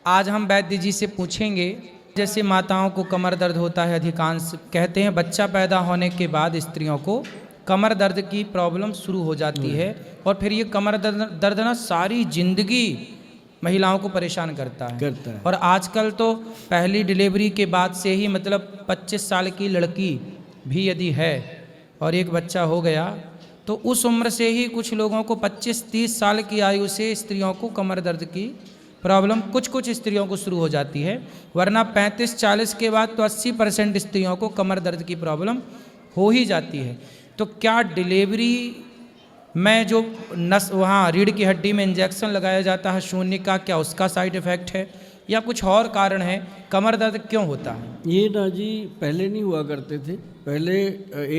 आज हम वैद्य जी से पूछेंगे, जैसे माताओं को कमर दर्द होता है, अधिकांश कहते हैं बच्चा पैदा होने के बाद स्त्रियों को कमर दर्द की प्रॉब्लम शुरू हो जाती है और फिर ये कमर दर्द ना सारी जिंदगी महिलाओं को परेशान करता है। और आजकल तो पहली डिलीवरी के बाद से ही मतलब 25 साल की लड़की भी यदि है और एक बच्चा हो गया तो उस उम्र से ही कुछ लोगों को 25-30 साल की आयु से स्त्रियों को कमर दर्द की प्रॉब्लम कुछ स्त्रियों को शुरू हो जाती है, वरना 35-40 के बाद तो 80% स्त्रियों को कमर दर्द की प्रॉब्लम हो ही जाती है। तो क्या डिलीवरी में जो नस वहाँ रीढ़ की हड्डी में इंजेक्शन लगाया जाता है शून्य का, क्या उसका साइड इफ़ेक्ट है या कुछ और कारण है? कमर दर्द क्यों होता है? ये ना जी पहले नहीं हुआ करते थे। पहले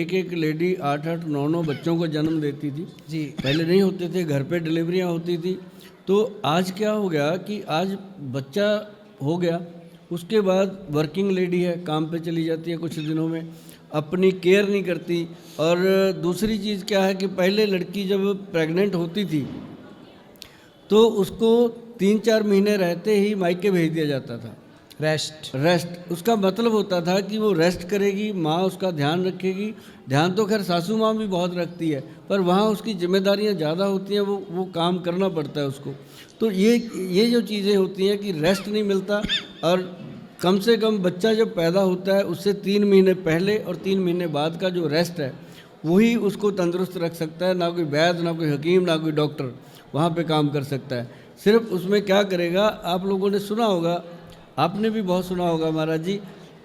एक लेडी 8-8, 9-9 बच्चों को जन्म देती थी जी। पहले नहीं होते थे, घर पे डिलीवरियाँ होती थी। तो आज क्या हो गया कि आज बच्चा हो गया, उसके बाद वर्किंग लेडी है, काम पे चली जाती है, कुछ दिनों में अपनी केयर नहीं करती। और दूसरी चीज़ क्या है कि पहले लड़की जब प्रेग्नेंट होती थी तो उसको 3-4 महीने रहते ही मायके भेज दिया जाता था। रेस्ट उसका मतलब होता था कि वो रेस्ट करेगी, माँ उसका ध्यान रखेगी। ध्यान तो खैर सासू माँ भी बहुत रखती है, पर वहाँ उसकी जिम्मेदारियाँ ज़्यादा होती हैं, वो काम करना पड़ता है उसको। तो ये जो चीज़ें होती हैं कि रेस्ट नहीं मिलता। और कम से कम बच्चा जब पैदा होता है उससे 3 महीने पहले और 3 महीने बाद का जो रेस्ट है वही उसको तंदुरुस्त रख सकता है। ना कोई वैद्य, ना कोई हकीम, ना कोई डॉक्टर वहाँ पे काम कर सकता है। सिर्फ उसमें क्या करेगा, आप लोगों ने सुना होगा, आपने भी बहुत सुना होगा महाराज जी,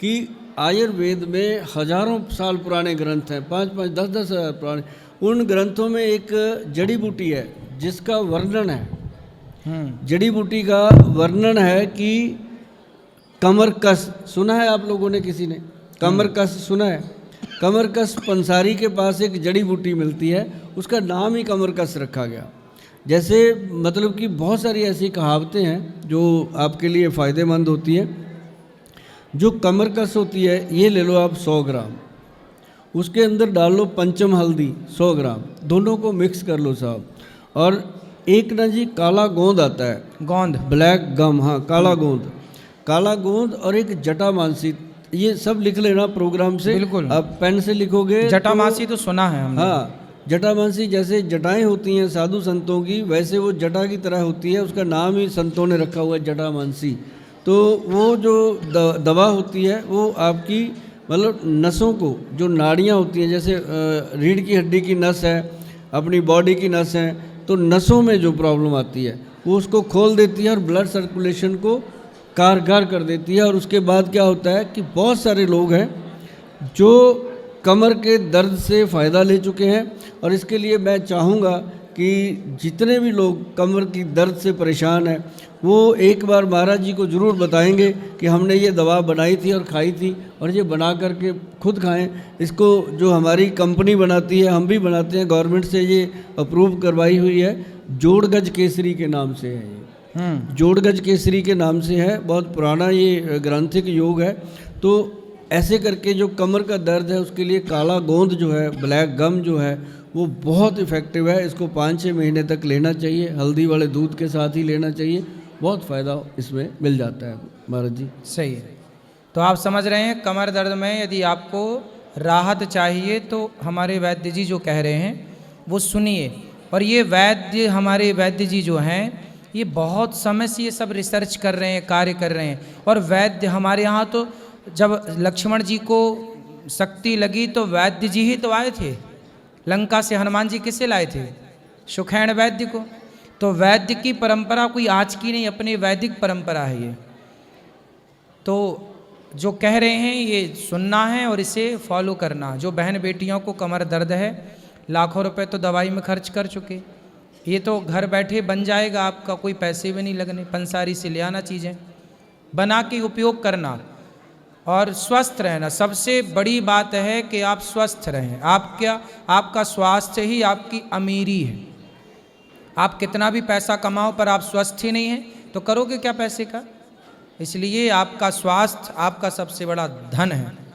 कि आयुर्वेद में हजारों साल पुराने ग्रंथ हैं, 5-5, 10-10 हज़ार पुराने। उन ग्रंथों में एक जड़ी बूटी है जिसका वर्णन है, जड़ी बूटी का वर्णन है कि कमरकस। सुना है आप लोगों ने, किसी ने कमरकस सुना है? कमरकस पंसारी के पास एक जड़ी बूटी मिलती है, उसका नाम ही कमरकस रखा गया। जैसे मतलब कि बहुत सारी ऐसी कहावतें हैं जो आपके लिए फ़ायदेमंद होती है। जो कमरकस होती है, ये ले लो आप 100 ग्राम, उसके अंदर डाल लो पंचम हल्दी 100 ग्राम, दोनों को मिक्स कर लो साहब। और एक ना जी काला गोंद आता है, गोंद, ब्लैक गम, हाँ काला गोंद और एक जटामांसी, ये सब लिख लेना प्रोग्राम से। बिल्कुल, आप पेन से लिखोगे। जटामांसी तो सुना है हमने। हाँ, जटामांसी जैसे जटाएं होती हैं साधु संतों की, वैसे वो जटा की तरह होती है, उसका नाम ही संतों ने रखा हुआ है जटामांसी। तो वो जो दवा होती है वो आपकी मतलब नसों को, जो नाड़ियाँ होती हैं, जैसे रीढ़ की हड्डी की नस है, अपनी बॉडी की नस है, तो नसों में जो प्रॉब्लम आती है वो उसको खोल देती है और ब्लड सर्कुलेशन को कारगर कर देती है। और उसके बाद क्या होता है कि बहुत सारे लोग हैं जो कमर के दर्द से फ़ायदा ले चुके हैं। और इसके लिए मैं चाहूँगा कि जितने भी लोग कमर की दर्द से परेशान हैं वो एक बार महाराज जी को ज़रूर बताएंगे कि हमने ये दवा बनाई थी और खाई थी, और ये बना करके खुद खाएं। इसको जो हमारी कंपनी बनाती है, हम भी बनाते हैं, गवर्नमेंट से ये अप्रूव करवाई हुई है। जोड़गज केसरी के नाम से है ये, जोड़गज केसरी के नाम से है, बहुत पुराना ये ग्रंथिक योग है। तो ऐसे करके जो कमर का दर्द है उसके लिए काला गोंद जो है, ब्लैक गम जो है, वो बहुत इफ़ेक्टिव है। इसको 5-6 महीने तक लेना चाहिए, हल्दी वाले दूध के साथ ही लेना चाहिए, बहुत फ़ायदा इसमें मिल जाता है महाराज जी। सही है। तो आप समझ रहे हैं, कमर दर्द में यदि आपको राहत चाहिए तो हमारे वैद्य जी जो कह रहे हैं वो सुनिए। और ये वैद्य, हमारे वैद्य जी जो हैं, ये बहुत समय से ये सब रिसर्च कर रहे हैं, कार्य कर रहे हैं। और वैद्य हमारे यहाँ तो जब लक्ष्मण जी को शक्ति लगी तो वैद्य जी ही तो आए थे। लंका से हनुमान जी किसे लाए थे? सुखैन वैद्य को। तो वैद्य की परंपरा कोई आज की नहीं, अपनी वैदिक परंपरा है ये। तो जो कह रहे हैं ये सुनना है और इसे फॉलो करना। जो बहन बेटियों को कमर दर्द है, लाखों रुपए तो दवाई में खर्च कर चुके, ये तो घर बैठे बन जाएगा आपका, कोई पैसे भी नहीं लगने। पंसारी से ले आना चीज़ें, बना के उपयोग करना और स्वस्थ रहना। सबसे बड़ी बात है कि आप स्वस्थ रहें। आपका स्वास्थ्य ही आपकी अमीरी है। आप कितना भी पैसा कमाओ पर आप स्वस्थ ही नहीं हैं तो करोगे क्या पैसे का? इसलिए आपका स्वास्थ्य आपका सबसे बड़ा धन है।